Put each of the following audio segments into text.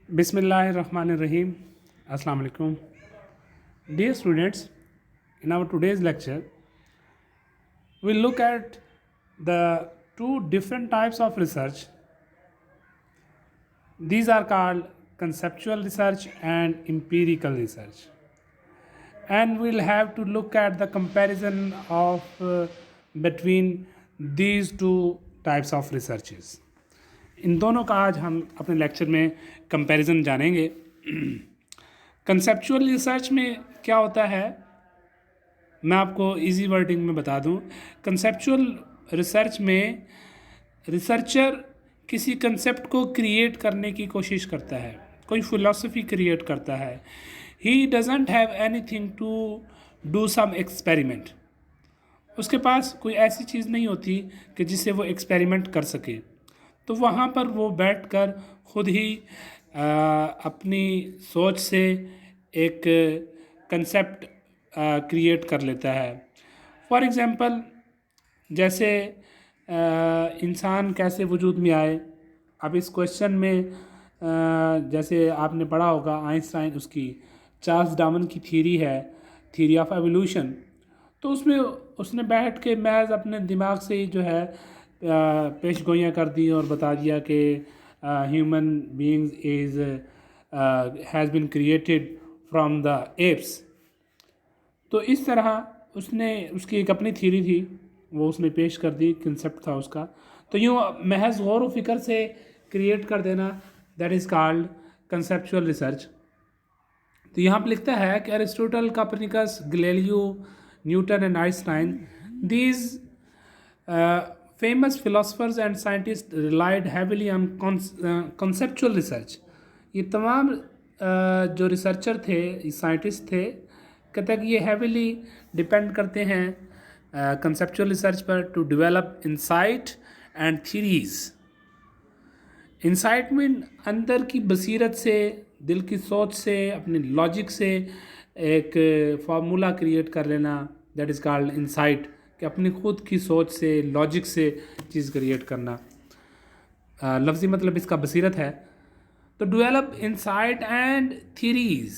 Bismillahirrahmanirrahim. Assalamu alaikum. Dear students, in our today's lecture, we'll look at the two different types of research. These are called conceptual research and empirical research. And we'll have to look at the comparison of between these two types of researches. इन दोनों का आज हम अपने lecture में comparison जानेंगे। Conceptual research में क्या होता है, मैं आपको इजी वर्डिंग में बता दूं। कंसेप्चुअल रिसर्च में रिसर्चर किसी कंसेप्ट को क्रिएट करने की कोशिश करता है, कोई फिलॉसफी क्रिएट करता है। He doesn't have anything to do some experiment. उसके पास कोई ऐसी चीज़ नहीं होती कि जिससे वो एक्सपेरिमेंट कर सके, तो वहाँ पर वो बैठकर खुद ही अपनी सोच से एक कंसेप्ट क्रिएट कर लेता है। फॉर एग्ज़ाम्पल, जैसे इंसान कैसे वजूद में आए। अब इस क्वेश्चन में जैसे आपने पढ़ा होगा आइंस्टाइन, उसकी चार्ल्स डार्विन की थ्योरी है, थ्योरी ऑफ एवोल्यूशन। तो उसमें उसने बैठ के महज अपने दिमाग से ही जो है पेश गोइयाँ कर दी और बता दिया कि human beings is has been created from the apes. तो इस तरह उसने उसकी एक अपनी थ्योरी थी, वो उसने पेश कर दी, कंसेप्ट था उसका। तो यूँ महज गौर व फिक्र से क्रिएट कर देना, that is called conceptual research. तो यहाँ पर लिखता है कि Aristotle, Copernicus, Galileo, Newton and Einstein, these famous philosophers and scientists relied heavily on conceptual research. ये तमाम जो रिसर्चर थे, साइंटिस्ट थे, कहते हैं कि ये हैविली डिपेंड करते हैं कंसेप्चुअल रिसर्च पर to develop insight and theories. Insight में अंदर की बसीरत से, दिल की सोच से, अपनी लॉजिक से एक फार्मूला क्रिएट कर लेना, दैट इज़ कॉल्ड इंसाइट, कि अपनी खुद की सोच से, लॉजिक से चीज़ क्रिएट करना। लफ्ज़ी मतलब इसका बसीरत है। तो डेवलप इंसाइट एंड थ्योरीज,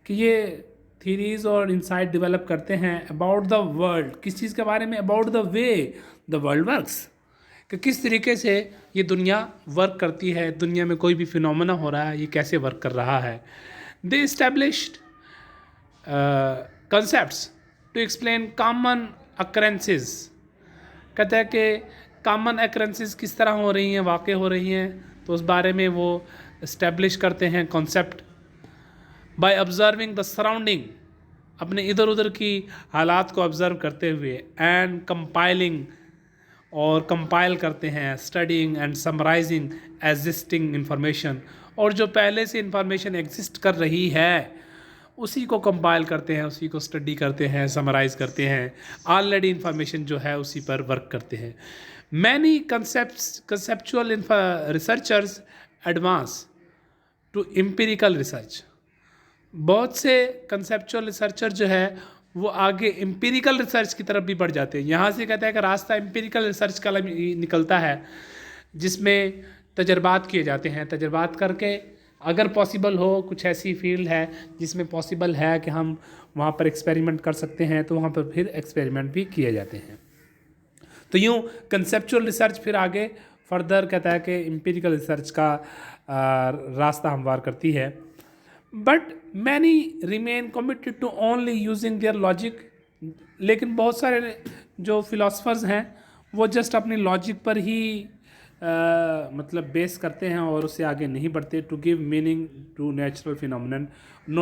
कि ये थ्योरीज और इंसाइट डेवलप करते हैं अबाउट द वर्ल्ड। किस चीज़ के बारे में? About the way the world works, कि किस तरीके से ये दुनिया वर्क करती है, दुनिया में कोई भी फिनोमेना हो रहा है, ये कैसे वर्क कर रहा है। They established concepts to explain common occurrences. कहते हैं कि कॉमन अकरेंसेस किस तरह हो रही हैं, वाक़ हो रही हैं, तो उस बारे में वो इस्टेब्लिश करते हैं concept. By observing the surrounding, अपने इधर उधर की हालात को ऑब्ज़र्व करते हुए, एंड कंपाइलिंग, और कंपाइल करते हैं, studying and summarising existing information, और जो पहले से इंफॉर्मेशन एग्जिस्ट कर रही है उसी को कंपाइल करते हैं, उसी को स्टडी करते हैं, समराइज़ करते हैं, ऑलरेडी इन्फॉर्मेशन जो है उसी पर वर्क करते हैं। Many conceptual researchers advance to empirical research. बहुत से कंसेप्चुअल रिसर्चर जो है वो आगे एम्पिरिकल रिसर्च की तरफ भी बढ़ जाते हैं। यहाँ से कहता है कि रास्ता एम्पिरिकल रिसर्च का निकलता है, जिसमें तजर्बात किए जाते हैं। तजर्बात करके अगर पॉसिबल हो, कुछ ऐसी फील्ड है जिसमें पॉसिबल है कि हम वहाँ पर एक्सपेरिमेंट कर सकते हैं, तो वहाँ पर फिर एक्सपेरिमेंट भी किए जाते हैं। तो यूँ कंसेप्चुअल रिसर्च फिर आगे फर्दर कहता है कि एम्पिरिकल रिसर्च का रास्ता हमवार करती है। But many remain committed to only using their logic. लेकिन बहुत सारे जो फिलोसफर्स हैं वो जस्ट अपनी लॉजिक पर ही मतलब बेस करते हैं और उससे आगे नहीं बढ़ते। To give meaning to natural phenomenon,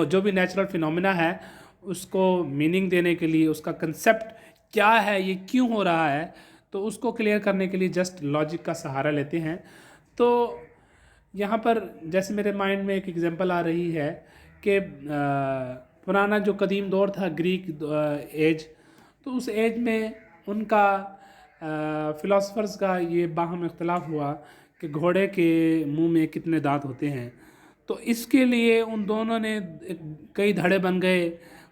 जो भी नेचुरल फिनोमिना है उसको मीनिंग देने के लिए, उसका कंसेप्ट क्या है, ये क्यों हो रहा है, तो उसको क्लियर करने के लिए जस्ट लॉजिक का सहारा लेते हैं। तो यहाँ पर जैसे मेरे माइंड में एक एग्जांपल आ रही है कि पुराना जो कदीम दौर था, ग्रीक एज, तो उस एज में उनका फ़िलासफ़र्स का ये बाहम इख्तलाफ हुआ कि घोड़े के मुंह में कितने दांत होते हैं। तो इसके लिए उन दोनों ने कई धड़े बन गए,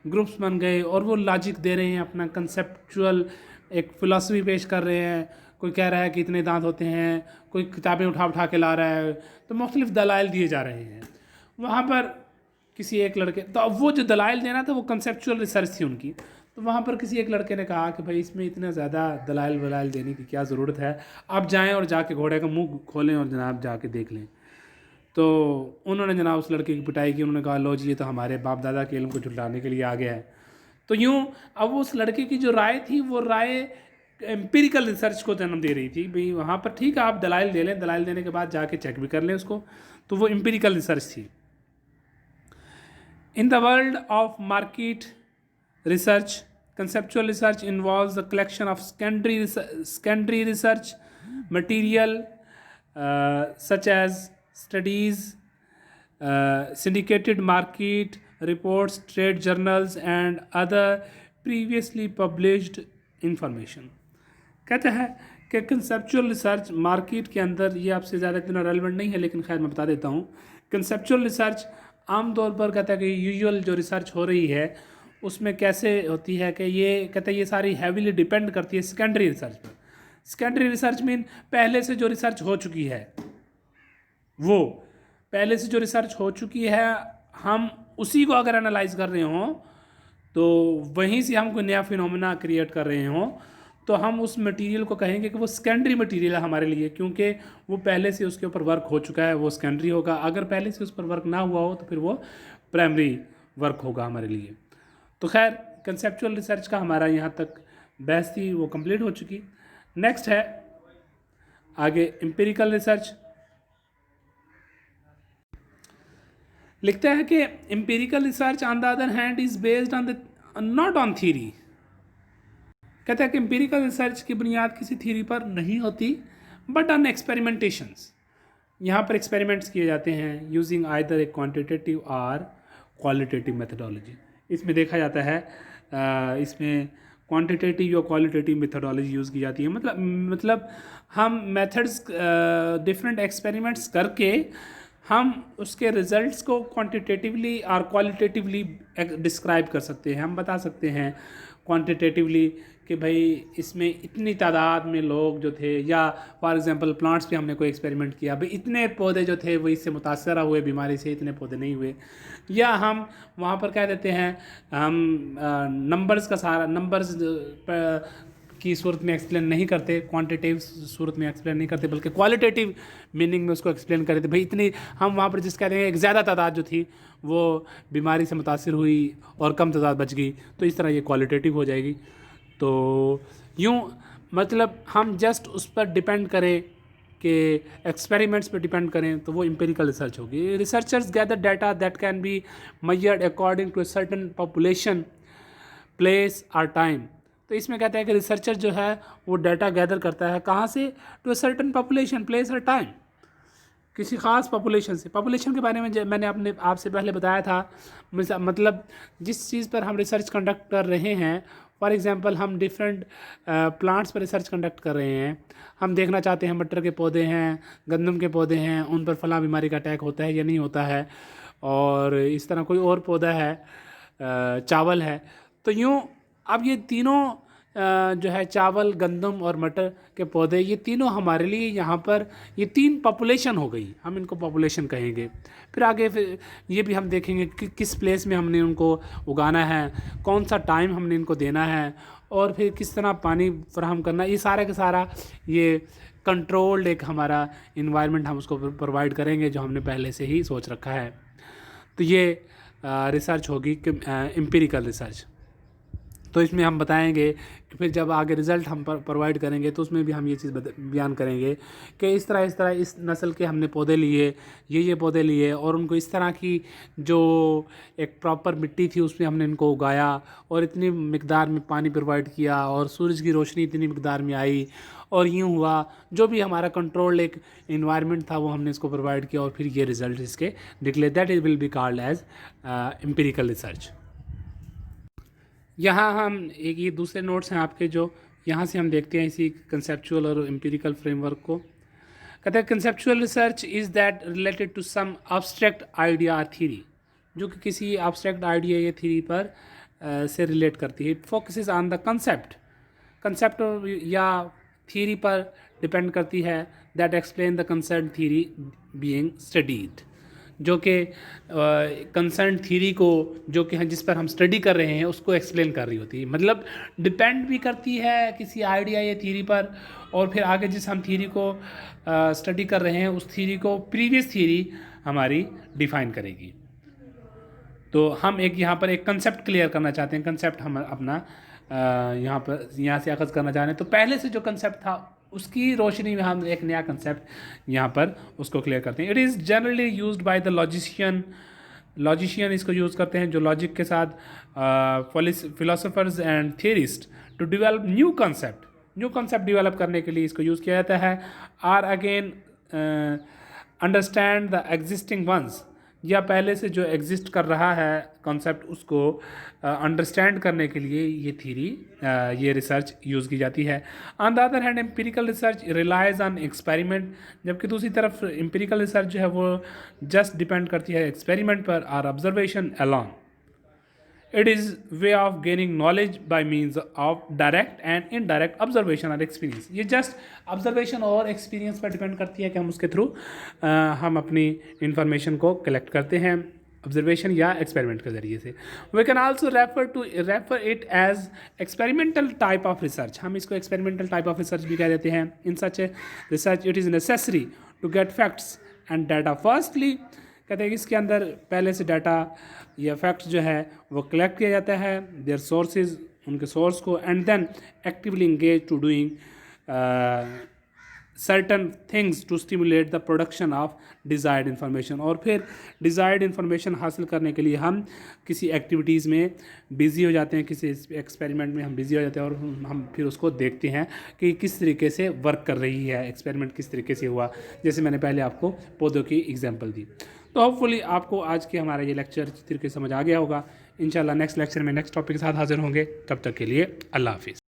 ग्रुप्स बन गए, और वो लॉजिक दे रहे हैं, अपना कंसेप्चुअल एक फ़िलासफ़ी पेश कर रहे हैं। कोई कह रहा है कि इतने दांत होते हैं, कोई किताबें उठा उठा के ला रहा है, तो मुख्तलिफ दलाइल दिए जा रहे हैं। वहाँ पर किसी एक लड़के, तो अब वो जो दलाइल देना था वो कंसेप्चुअल रिसर्च थी उनकी, तो वहाँ पर किसी एक लड़के ने कहा कि भाई इसमें इतना ज़्यादा दलाइल वलाइल देने की क्या ज़रूरत है, आप जाएँ और जाके घोड़े का मुँह खोलें और जनाब जाके देख लें। तो उन्होंने जनाब उस लड़के की पिटाई की, उन्होंने कहा लो जी ये तो हमारे बाप दादा के इल्म को झुटलाने के लिए आ गया है। तो यूँ अब उस लड़के की जो राय थी वो राय एम्पिरिकल रिसर्च को जन्म दे रही थी। भाई वहाँ पर ठीक है आप दलाइल दे लें, दलाइल देने के बाद जाके चेक भी कर लें उसको, तो वो एम्पिरिकल रिसर्च थी। In the world of market research, conceptual research involves the collection of secondary research material such as studies, syndicated market reports, trade journals and other previously published information। कहते हैं कि कंसेप्चुअल रिसर्च मार्केट के अंदर, ये आपसे ज़्यादा इतना relevant नहीं है लेकिन खैर मैं बता देता हूँ। कंसेप्चुअल रिसर्च आमतौर पर कहता है कि यूजुअल जो रिसर्च हो रही है उसमें कैसे होती है कि ये कहते हैं ये सारी हैवीली डिपेंड करती है सेकेंडरी रिसर्च पर। सेकेंडरी रिसर्च मीन पहले से जो रिसर्च हो चुकी है, वो पहले से जो रिसर्च हो चुकी है हम उसी को अगर एनालाइज कर रहे हों, तो वहीं से हम कोई नया फिनोमेना क्रिएट कर रहे हों, तो हम उस मटेरियल को कहेंगे कि वो सेकेंडरी मटेरियल है हमारे लिए, क्योंकि वो पहले से उसके ऊपर वर्क हो चुका है, वो सेकेंडरी होगा। अगर पहले से उस पर वर्क ना हुआ हो तो फिर वो प्राइमरी वर्क होगा हमारे लिए। तो खैर कंसेप्चुअल रिसर्च का हमारा यहाँ तक बहस थी वो कंप्लीट हो चुकी। नेक्स्ट है आगे एम्पिरिकल रिसर्च। लिखता है कि empirical research on the other hand is based on the not on theory. कहता है कि एम्पिरिकल रिसर्च की बुनियाद किसी थ्योरी पर नहीं होती बट ऑन एक्सपेरिमेंटेशंस। यहाँ पर एक्सपेरिमेंट्स किए जाते हैं यूजिंग आइदर ए क्वांटिटेटिव और क्वालिटेटिव मेथडोलॉजी। इसमें देखा जाता है इसमें क्वांटिटेटिव या क्वालिटेटिव मेथडोलॉजी यूज़ की जाती है। मतलब हम मेथड्स डिफरेंट एक्सपेरिमेंट्स करके हम उसके रिजल्ट्स को क्वांटिटेटिवली और क्वालिटेटिवली डिस्क्राइब कर सकते हैं। हम बता सकते हैं क्वांटिटेटिवली कि भाई इसमें इतनी तादाद में लोग जो थे, या फॉर एग्जांपल प्लांट्स पे हमने कोई एक्सपेरिमेंट किया, भाई इतने पौधे जो थे वो इससे मुतासर हुए बीमारी से, इतने पौधे नहीं हुए। या हम वहाँ पर कह देते हैं हम नंबर्स का सारा नंबर्स की सूरत में एक्सप्लेन नहीं करते, क्वांटिटेटिव सूरत में एक्सप्लेन नहीं करते, बल्कि क्वालिटेटिव मीनिंग में उसको एक्सप्लेन करते। भाई इतनी हम वहाँ पर जिस कहते हैं एक ज़्यादा तादाद जो थी वो बीमारी से मुतासर हुई और कम तादाद बच गई, तो इस तरह ये क्वालिटेटिव हो जाएगी। तो यूँ मतलब हम जस्ट उस पर डिपेंड करें कि एक्सपेरिमेंट्स पर डिपेंड करें तो वो एम्पिरिकल रिसर्च होगी। Researchers gather data that can be measured according to a certain population, place और टाइम। तो इसमें कहता है कि रिसर्चर जो है वो डाटा गैदर करता है कहाँ से, to a certain population, place और टाइम, किसी ख़ास पॉपुलेशन से। पॉपुलेशन के बारे में मैंने आपसे पहले बताया था, मतलब जिस चीज़ पर हम रिसर्च कंडक्ट कर रहे हैं, फॉर एग्जांपल हम डिफरेंट प्लांट्स पर रिसर्च कंडक्ट कर रहे हैं, हम देखना चाहते हैं मटर के पौधे हैं, गंदम के पौधे हैं, उन पर फलां बीमारी का अटैक होता है या नहीं होता है, और इस तरह कोई और पौधा है, चावल है। तो यूँ अब ये तीनों जो है चावल, गंदम और मटर के पौधे, ये तीनों हमारे लिए यहाँ पर ये तीन पॉपुलेशन हो गई, हम इनको पॉपुलेशन कहेंगे। फिर आगे फिर ये भी हम देखेंगे कि किस प्लेस में हमने उनको उगाना है, कौन सा टाइम हमने इनको देना है, और फिर किस तरह पानी फराहम करना, ये सारा का सारा ये कंट्रोल्ड एक हमारा इन्वायरमेंट हम उसको प्रोवाइड करेंगे जो हमने पहले से ही सोच रखा है। तो ये रिसर्च होगी एम्पिरिकल रिसर्च। तो इसमें हम बताएंगे कि फिर जब आगे रिज़ल्ट हम प्रोवाइड करेंगे तो उसमें भी हम ये चीज़ बयान करेंगे कि इस तरह इस नस्ल के हमने पौधे लिए, ये पौधे लिए, और उनको इस तरह की जो एक प्रॉपर मिट्टी थी उसमें हमने इनको उगाया, और इतनी मिकदार में पानी प्रोवाइड किया, और सूरज की रोशनी इतनी मिकदार में आई, और यूँ हुआ जो भी हमारा कंट्रोल्ड एक इन्वायरमेंट था वो हमने इसको प्रोवाइड किया, और फिर ये रिज़ल्ट इसके निकले। That is will be called as empirical research. यहाँ हम एक ये दूसरे नोट्स हैं आपके, जो यहाँ से हम देखते हैं इसी कंसेप्चुअल और एम्पिरिकल फ्रेमवर्क को। कहते हैं conceptual research is that related to some abstract idea और थ्योरी, जो कि किसी एब्स्ट्रैक्ट आइडिया या थ्योरी पर से रिलेट करती है। It focuses on the concept या थियरी पर डिपेंड करती है, that explain the concern theory being studied, जो कि कंसर्न थ्योरी को जो कि जिस पर हम स्टडी कर रहे हैं उसको एक्सप्लेन कर रही होती है। मतलब डिपेंड भी करती है किसी आइडिया या थ्योरी पर, और फिर आगे जिस हम थ्योरी को स्टडी कर रहे हैं उस थ्योरी को प्रीवियस थ्योरी हमारी डिफाइन करेगी। तो हम यहाँ पर एक कंसेप्ट क्लियर करना चाहते हैं, कंसेप्ट हम अपना यहाँ से अखज़ करना चाह रहे हैं। तो पहले से जो कंसेप्ट था उसकी रोशनी में हम एक नया कंसेप्ट यहाँ पर उसको क्लियर करते हैं। It is generally used by the logician इसको यूज़ करते हैं जो लॉजिक के साथ philosophers and theorist to develop new concept develop करने के लिए इसको यूज़ किया जाता है। Or again understand the existing ones, या पहले से जो एग्जिस्ट कर रहा है कॉन्सेप्ट उसको अंडरस्टैंड करने के लिए ये थ्योरी ये रिसर्च यूज़ की जाती है। On the other hand empirical research relies on experiment, जबकि दूसरी तरफ एम्पिरिकल रिसर्च जो है वो जस्ट डिपेंड करती है एक्सपेरिमेंट पर और observation alone. It is way of gaining knowledge by means of direct and indirect observation और एक्सपीरियंस। ये जस्ट ऑब्जर्वेशन और एक्सपीरियंस पर डिपेंड करती है कि हम उसके थ्रू हम अपनी इंफॉर्मेशन को कलेक्ट करते हैं ऑब्जर्वेशन या एक्सपेरिमेंट के ज़रिए से। We can also refer it as experimental type of research, हम इसको एक्सपेरिमेंटल टाइप ऑफ रिसर्च भी कह देते हैं। In such a research it is necessary to get facts and data. Firstly कहते हैं कि इसके अंदर पहले से डाटा या फैक्ट्स जो है वो कलेक्ट किया जाता है, देयर सोर्सेज उनके सोर्स को, and then actively engage to doing certain things to stimulate the production of desired information. और फिर डिज़ायर्ड इन्फॉर्मेशन हासिल करने के लिए हम किसी एक्टिविटीज़ में बिज़ी हो जाते हैं, किसी एक्सपेरिमेंट में हम बिज़ी हो जाते हैं और हम फिर उसको देखते हैं कि किस तरीके से वर्क कर रही है, एक्सपेरिमेंट किस तरीके से हुआ, जैसे मैंने पहले आपको पौधों की एग्जाम्पल दी। तो होपफुली आपको आज के हमारा ये लेक्चर अच्छी तरीके से समझ आ गया होगा। इंशाल्लाह नेक्स्ट लेक्चर में नेक्स्ट टॉपिक के साथ हाजिर होंगे, तब तक के लिए अल्लाह हाफिज़।